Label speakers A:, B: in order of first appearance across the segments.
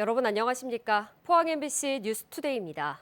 A: 여러분 안녕하십니까? 포항 MBC 뉴스투데이입니다.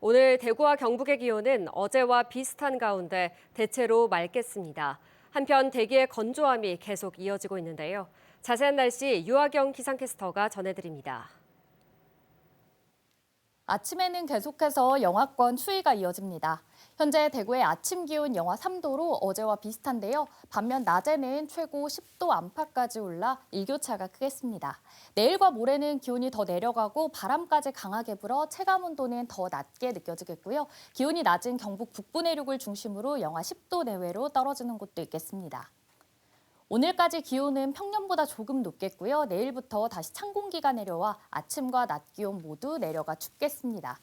A: 오늘 대구와 경북의 기온은 어제와 비슷한 가운데 대체로 맑겠습니다. 한편 대기의 건조함이 계속 이어지고 있는데요. 자세한 날씨 유아경 기상캐스터가 전해드립니다.
B: 아침에는 계속해서 영하권 추위가 이어집니다. 현재 대구의 아침 기온 영하 3도로 어제와 비슷한데요. 반면 낮에는 최고 10도 안팎까지 올라 일교차가 크겠습니다. 내일과 모레는 기온이 더 내려가고 바람까지 강하게 불어 체감 온도는 더 낮게 느껴지겠고요. 기온이 낮은 경북 북부 내륙을 중심으로 영하 10도 내외로 떨어지는 곳도 있겠습니다. 오늘까지 기온은 평년보다 조금 높겠고요. 내일부터 다시 찬 공기가 내려와 아침과 낮 기온 모두 내려가 춥겠습니다.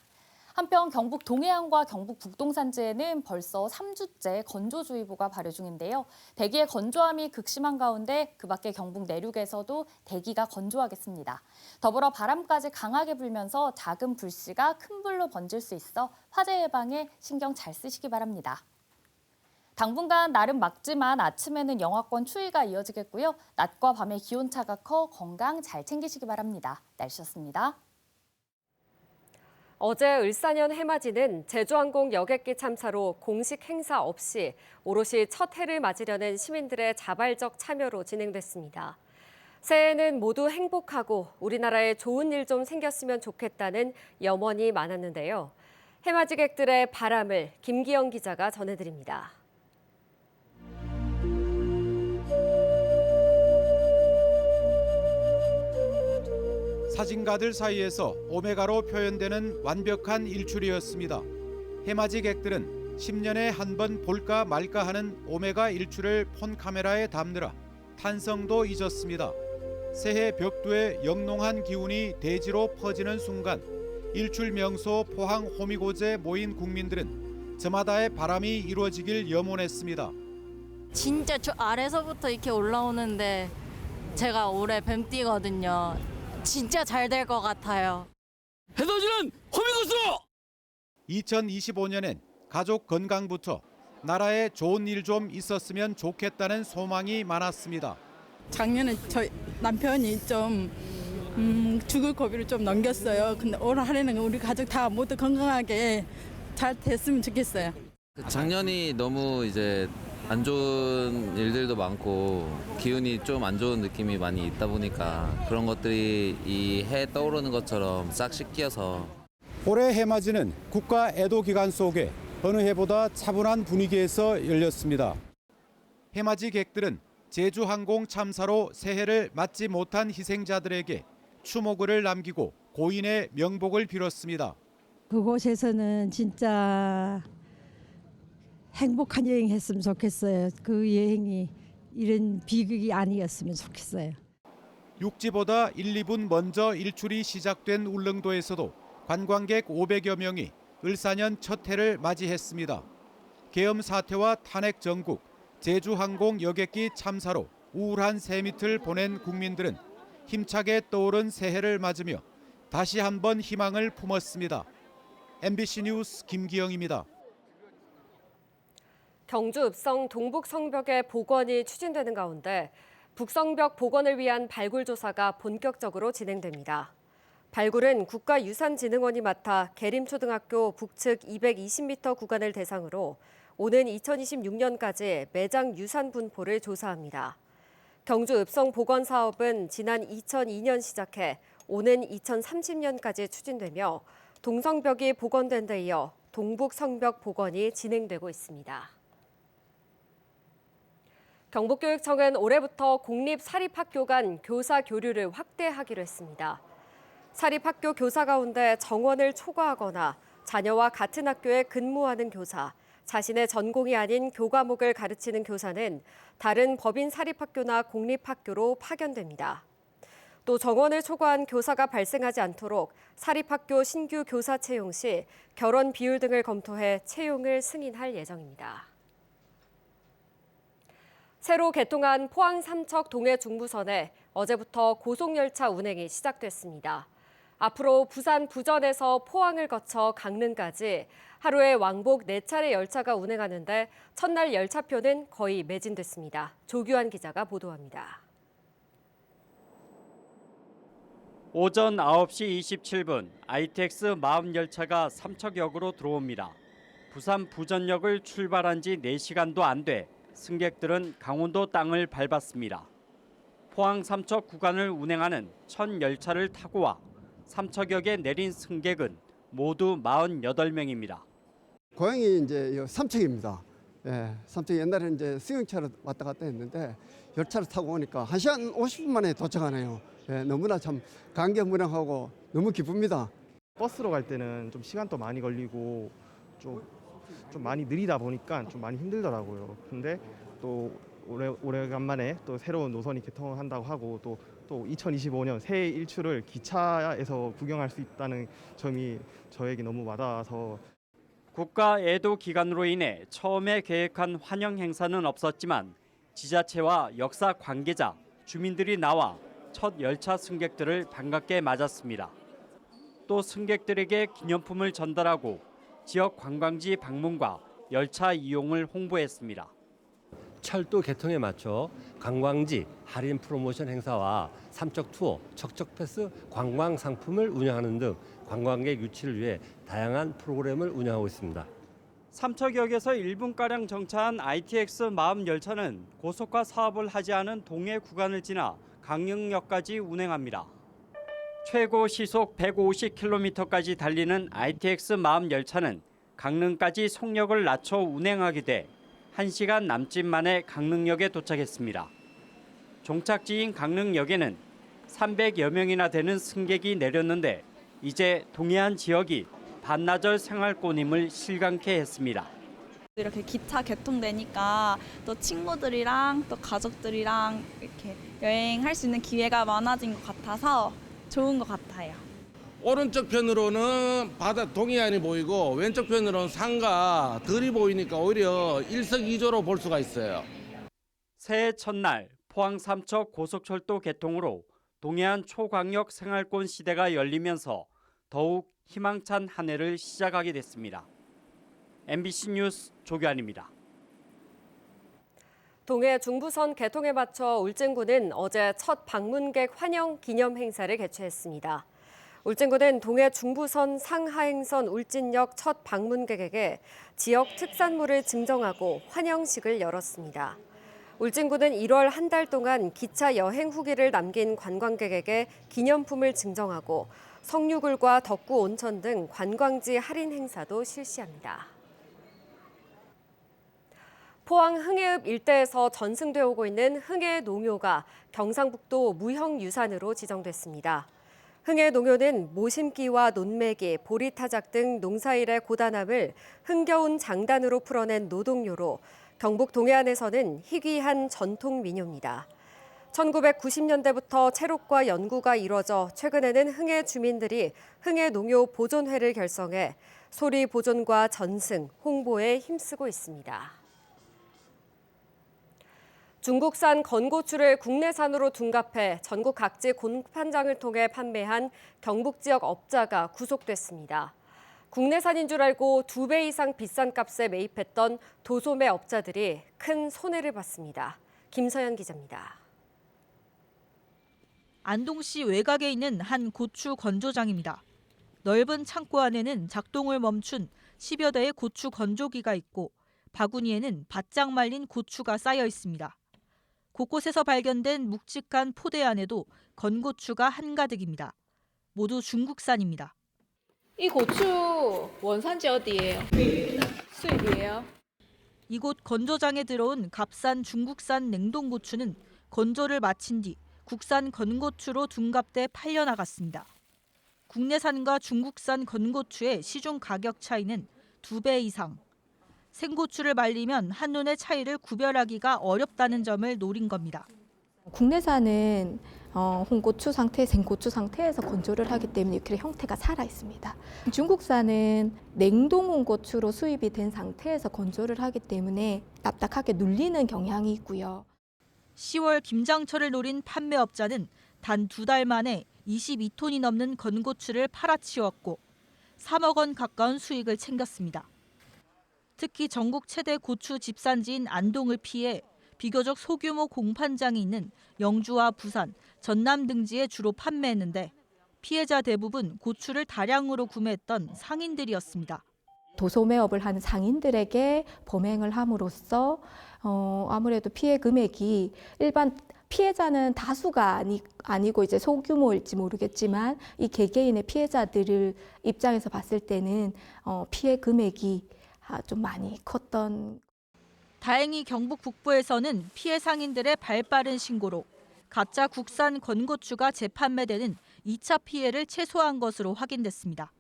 B: 한편 경북 동해안과 경북 북동산지에는 벌써 3주째 건조주의보가 발효 중인데요. 대기의 건조함이 극심한 가운데 그 밖에 경북 내륙에서도 대기가 건조하겠습니다. 더불어 바람까지 강하게 불면서 작은 불씨가 큰 불로 번질 수 있어 화재 예방에 신경 잘 쓰시기 바랍니다. 당분간 날은 맑지만 아침에는 영하권 추위가 이어지겠고요. 낮과 밤의 기온차가 커 건강 잘 챙기시기 바랍니다. 날씨였습니다.
A: 어제 울산현 해맞이는 제주항공 여객기 참사로 공식 행사 없이 오롯이 첫 해를 맞으려는 시민들의 자발적 참여로 진행됐습니다. 새해에는 모두 행복하고 우리나라에 좋은 일 좀 생겼으면 좋겠다는 염원이 많았는데요. 해맞이객들의 바람을 김기영 기자가 전해드립니다.
C: 사진가들 사이에서 오메가로 표현되는 완벽한 일출이었습니다. 해맞이객들은 10년에 한 번 볼까 말까 하는 오메가 일출을 폰 카메라에 담느라 탄성도 잊었습니다. 새해 벽두에 영롱한 기운이 대지로 퍼지는 순간 일출 명소 포항 호미곶에 모인 국민들은 저마다의 바람이 이루어지길 염원했습니다.
D: 진짜 저 아래서부터 이렇게 올라오는데 제가 올해 뱀띠거든요. 진짜 잘 될 것 같아요.
E: 해돋이는 호미곶으로!
C: 2025년엔 가족 건강부터 나라에 좋은 일 좀 있었으면 좋겠다는 소망이 많았습니다.
F: 작년에 저희 남편이 좀 죽을 고비를 좀 넘겼어요. 근데 올 한해는 우리 가족 다 모두 건강하게 잘 됐으면 좋겠어요.
E: 작년이 너무 이제 안 좋은 일들도 많고 기운이 좀 안 좋은 느낌이 많이 있다 보니까 그런 것들이 이 해 떠오르는 것처럼 싹 씻겨서
C: 올해 해맞이는 국가 애도 기간 속에 어느 해보다 차분한 분위기에서 열렸습니다. 해맞이객들은 제주항공 참사로 새해를 맞지 못한 희생자들에게 추모글을 남기고 고인의 명복을 빌었습니다.
G: 그곳에서는 진짜 행복한 여행 했으면 좋겠어요. 그 여행이 이런 비극이 아니었으면 좋겠어요.
C: 육지보다 1, 2분 먼저 일출이 시작된 울릉도에서도 관광객 500여 명이 울산현 첫 해를 맞이했습니다. 계엄 사태와 탄핵 정국, 제주항공 여객기 참사로 우울한 새밑을 보낸 국민들은 힘차게 떠오른 새해를 맞으며 다시 한번 희망을 품었습니다. MBC 뉴스 김기영입니다.
A: 경주 읍성 동북성벽의 복원이 추진되는 가운데 북성벽 복원을 위한 발굴 조사가 본격적으로 진행됩니다. 발굴은 국가유산진흥원이 맡아 계림초등학교 북측 220m 구간을 대상으로 오는 2026년까지 매장 유산 분포를 조사합니다. 경주 읍성 복원 사업은 지난 2002년 시작해 오는 2030년까지 추진되며 동성벽이 복원된 데 이어 동북성벽 복원이 진행되고 있습니다. 경북교육청은 올해부터 공립 사립학교 간 교사 교류를 확대하기로 했습니다. 사립학교 교사 가운데 정원을 초과하거나 자녀와 같은 학교에 근무하는 교사, 자신의 전공이 아닌 교과목을 가르치는 교사는 다른 법인 사립학교나 공립학교로 파견됩니다. 또 정원을 초과한 교사가 발생하지 않도록 사립학교 신규 교사 채용 시 결혼 비율 등을 검토해 채용을 승인할 예정입니다. 새로 개통한 포항 삼척 동해 중부선에 어제부터 고속열차 운행이 시작됐습니다. 앞으로 부산 부전에서 포항을 거쳐 강릉까지 하루에 왕복 4차례 열차가 운행하는데 첫날 열차표는 거의 매진됐습니다. 조규환 기자가 보도합니다.
H: 오전 9시 27분 ITX 마음 열차가 삼척역으로 들어옵니다. 부산 부전역을 출발한 지 4시간도 안 돼 승객들은 강원도 땅을 밟았습니다. 포항 삼척 구간을 운행하는 첫 열차를 타고 와 삼척역에 내린 승객은 모두 48명입니다.
I: 고향이 이제 삼척입니다. 예, 삼척 옛날에 이제 승용차로 왔다 갔다 했는데 열차를 타고 오니까 1시간 50분 만에 도착하네요. 예, 너무나 참 감개무량하고 너무 기쁩니다.
J: 버스로 갈 때는 좀 시간도 많이 걸리고 좀 많이 느리다 보니까 좀 많이 힘들더라고요. 근데 또 오래간만에 또 새로운 노선이 개통을 한다고 하고 또 2025년 새해 일출을 기차에서 구경할 수 있다는 점이 저에게 너무 와닿아서
H: 국가 애도 기간으로 인해 처음에 계획한 환영 행사는 없었지만 지자체와 역사 관계자, 주민들이 나와 첫 열차 승객들을 반갑게 맞았습니다. 또 승객들에게 기념품을 전달하고 지역 관광지 방문과 열차 이용을 홍보했습니다.
K: 철도 개통에 맞춰 관광지 할인 프로모션 행사와 삼척 투어, 척척 패스 관광 상품을 운영하는 등 관광객 유치를 위해 다양한 프로그램을 운영하고 있습니다.
H: 삼척역에서 1분가량 정차한 ITX 마음 열차는 고속화 사업을 하지 않은 동해 구간을 지나 강릉역까지 운행합니다. 최고 시속 150km까지 달리는 ITX 마음 열차는 강릉까지 속력을 낮춰 운행하게 돼 1시간 남짓 만에 강릉역에 도착했습니다. 종착지인 강릉역에는 300여 명이나 되는 승객이 내렸는데 이제 동해안 지역이 반나절 생활권임을 실감케 했습니다.
L: 이렇게 기차 개통되니까 또 친구들이랑 또 가족들이랑 이렇게 여행할 수 있는 기회가 많아진 것 같아서 좋은 것 같아요.
M: 오른쪽 편으로는 바다 동해안이 보이고 왼쪽 편으로는 산과 들이 보이니까 오히려 일석이조로 볼 수가 있어요.
H: 새해 첫날 포항 삼척 고속철도 개통으로 동해안 초광역 생활권 시대가 열리면서 더욱 희망찬 한 해를 시작하게 됐습니다. MBC 뉴스 조규환입니다.
A: 동해 중부선 개통에 맞춰 울진군은 어제 첫 방문객 환영 기념 행사를 개최했습니다. 울진군은 동해 중부선 상하행선 울진역 첫 방문객에게 지역 특산물을 증정하고 환영식을 열었습니다. 울진군은 1월 한 달 동안 기차 여행 후기를 남긴 관광객에게 기념품을 증정하고 석류굴과 덕구 온천 등 관광지 할인 행사도 실시합니다. 포항 흥해읍 일대에서 전승되어 오고 있는 흥해 농요가 경상북도 무형유산으로 지정됐습니다. 흥해 농요는 모심기와 논매기, 보리타작 등 농사일의 고단함을 흥겨운 장단으로 풀어낸 노동요로 경북 동해안에서는 희귀한 전통 민요입니다. 1990년대부터 체록과 연구가 이뤄져 최근에는 흥해 주민들이 흥해 농요 보존회를 결성해 소리 보존과 전승, 홍보에 힘쓰고 있습니다. 중국산 건고추를 국내산으로 둔갑해 전국 각지 공판장을 통해 판매한 경북 지역 업자가 구속됐습니다. 국내산인 줄 알고 2배 이상 비싼 값에 매입했던 도소매 업자들이 큰 손해를 봤습니다. 김서연 기자입니다.
N: 안동시 외곽에 있는 한 고추 건조장입니다. 넓은 창고 안에는 작동을 멈춘 10여 대의 고추 건조기가 있고 바구니에는 바짝 말린 고추가 쌓여 있습니다. 곳곳에서 발견된 묵직한 포대 안에도 건고추가 한가득입니다. 모두 중국산입니다.
O: 이 고추 원산지 어디예요? 수입이에요.
N: 이곳 건조장에 들어온 값싼 중국산 냉동고추는 건조를 마친 뒤 국산 건고추로 둔갑돼 팔려나갔습니다. 국내산과 중국산 건고추의 시중 가격 차이는 2배 이상. 생고추를 말리면 한눈에 차이를 구별하기가 어렵다는 점을 노린 겁니다.
P: 국내산은 홍고추 상태, 생고추 상태에서 건조를 하기 때문에 이렇게 형태가 살아 있습니다. 중국산은 냉동 홍고추로 수입이 된 상태에서 건조를 하기 때문에 딱딱하게 눌리는 경향이 있고요.
N: 10월 김장철을 노린 판매업자는 단 2달 만에 22톤이 넘는 건고추를 팔아치웠고 3억 원 가까운 수익을 챙겼습니다. 특히 전국 최대 고추 집산지인 안동을 피해 비교적 소규모 공판장이 있는 영주와 부산, 전남 등지에 주로 판매했는데 피해자 대부분 고추를 다량으로 구매했던 상인들이었습니다.
P: 도소매업을 하는 상인들에게 범행을 함으로써 아무래도 피해 금액이 일반 피해자는 다수가 아니고 이제 소규모일지 모르겠지만 이 개개인의 피해자들을 입장에서 봤을 때는 피해 금액이 좀 많이 컸던.
N: 다행히 경북 북부에서는 피해 상인들의 발빠른 신고로 가짜 국산 건고추가 재판매되는 2차 피해를 최소화한 것으로 확인됐습니다.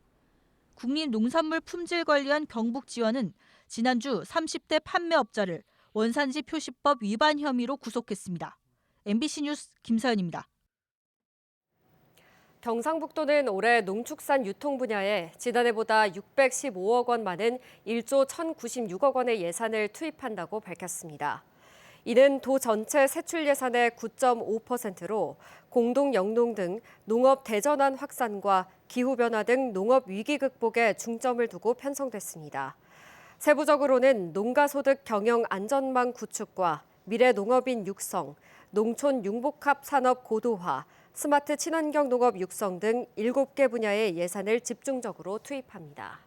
N: 국립농산물품질관리원 경북지원은 지난주 30대 판매업자를 원산지 표시법 위반 혐의로 구속했습니다. MBC 뉴스 김서연입니다.
A: 경상북도는 올해 농축산 유통 분야에 지난해보다 615억 원 많은 1조 1,096억 원의 예산을 투입한다고 밝혔습니다. 이는 도 전체 세출 예산의 9.5%로 공동 영농 등 농업 대전환 확산과 기후변화 등 농업 위기 극복에 중점을 두고 편성됐습니다. 세부적으로는 농가소득 경영 안전망 구축과 미래 농업인 육성, 농촌 융복합 산업 고도화, 스마트 친환경 농업 육성 등 7개 분야의 예산을 집중적으로 투입합니다.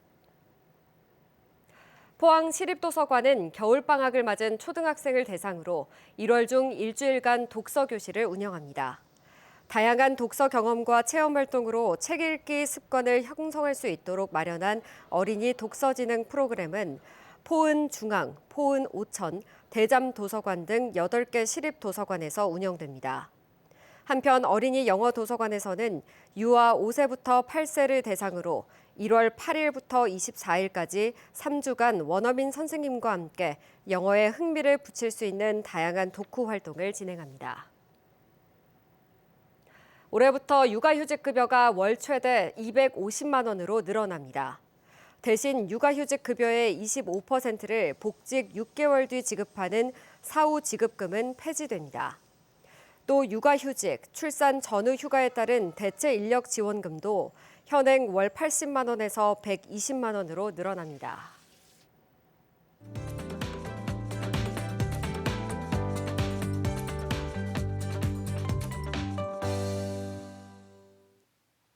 A: 포항 시립도서관은 겨울방학을 맞은 초등학생을 대상으로 1월 중 일주일간 독서 교실을 운영합니다. 다양한 독서 경험과 체험 활동으로 책 읽기 습관을 형성할 수 있도록 마련한 어린이 독서진흥 프로그램은 포은 중앙, 포은 오천, 대잠 도서관 등 8개 시립도서관에서 운영됩니다. 한편 어린이 영어 도서관에서는 유아 5세부터 8세를 대상으로 1월 8일부터 24일까지 3주간 원어민 선생님과 함께 영어에 흥미를 붙일 수 있는 다양한 독후 활동을 진행합니다. 올해부터 육아휴직급여가 월 최대 250만 원으로 늘어납니다. 대신 육아휴직 급여의 25%를 복직 6개월 뒤 지급하는 사후 지급금은 폐지됩니다. 또 육아휴직, 출산 전후 휴가에 따른 대체 인력 지원금도 현행 월 80만 원에서 120만 원으로 늘어납니다.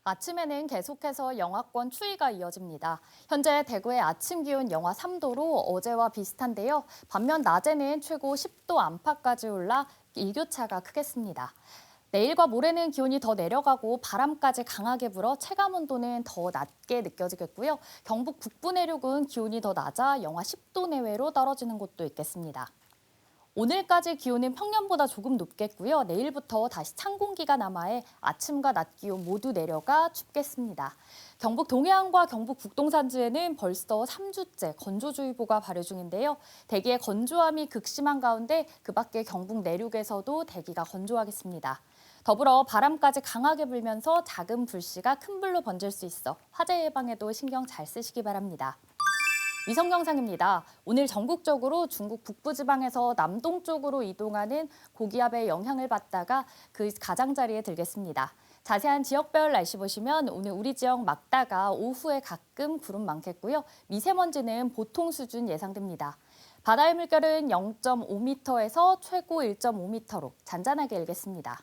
B: 아침에는 계속해서 영하권 추위가 이어집니다. 현재 대구의 아침 기온 영하 3도로 어제와 비슷한데요. 반면 낮에는 최고 10도 안팎까지 올라 일교차가 크겠습니다. 내일과 모레는 기온이 더 내려가고 바람까지 강하게 불어 체감온도는 더 낮게 느껴지겠고요. 경북 북부 내륙은 기온이 더 낮아 영하 10도 내외로 떨어지는 곳도 있겠습니다. 오늘까지 기온은 평년보다 조금 높겠고요. 내일부터 다시 찬 공기가 남하해 아침과 낮 기온 모두 내려가 춥겠습니다. 경북 동해안과 경북 북동산지에는 벌써 3주째 건조주의보가 발효 중인데요. 대기의 건조함이 극심한 가운데 그 밖에 경북 내륙에서도 대기가 건조하겠습니다. 더불어 바람까지 강하게 불면서 작은 불씨가 큰 불로 번질 수 있어 화재 예방에도 신경 잘 쓰시기 바랍니다. 위성 영상입니다. 오늘 전국적으로 중국 북부지방에서 남동쪽으로 이동하는 고기압의 영향을 받다가 그 가장자리에 들겠습니다. 자세한 지역별 날씨 보시면 오늘 우리 지역 막다가 오후에 가끔 구름 많겠고요. 미세먼지는 보통 수준 예상됩니다. 바다의 물결은 0.5m에서 최고 1.5m로 잔잔하게 일겠습니다.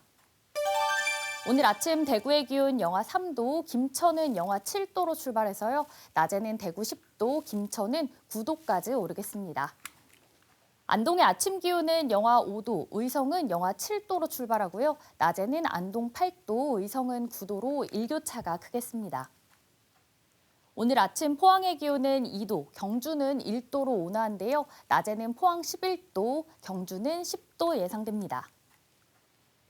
B: 오늘 아침 대구의 기온 영하 3도, 김천은 영하 7도로 출발해서요. 낮에는 대구 10도, 김천은 9도까지 오르겠습니다. 안동의 아침 기온은 영하 5도, 의성은 영하 7도로 출발하고요. 낮에는 안동 8도, 의성은 9도로 일교차가 크겠습니다. 오늘 아침 포항의 기온은 2도, 경주는 1도로 온화한데요. 낮에는 포항 11도, 경주는 10도 예상됩니다.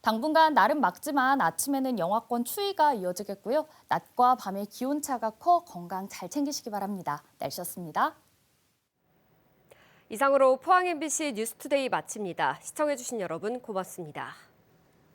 B: 당분간 날은 맑지만 아침에는 영하권 추위가 이어지겠고요. 낮과 밤의 기온차가 커 건강 잘 챙기시기 바랍니다. 날씨였습니다.
A: 이상으로 포항 MBC 뉴스투데이 마칩니다. 시청해주신 여러분 고맙습니다.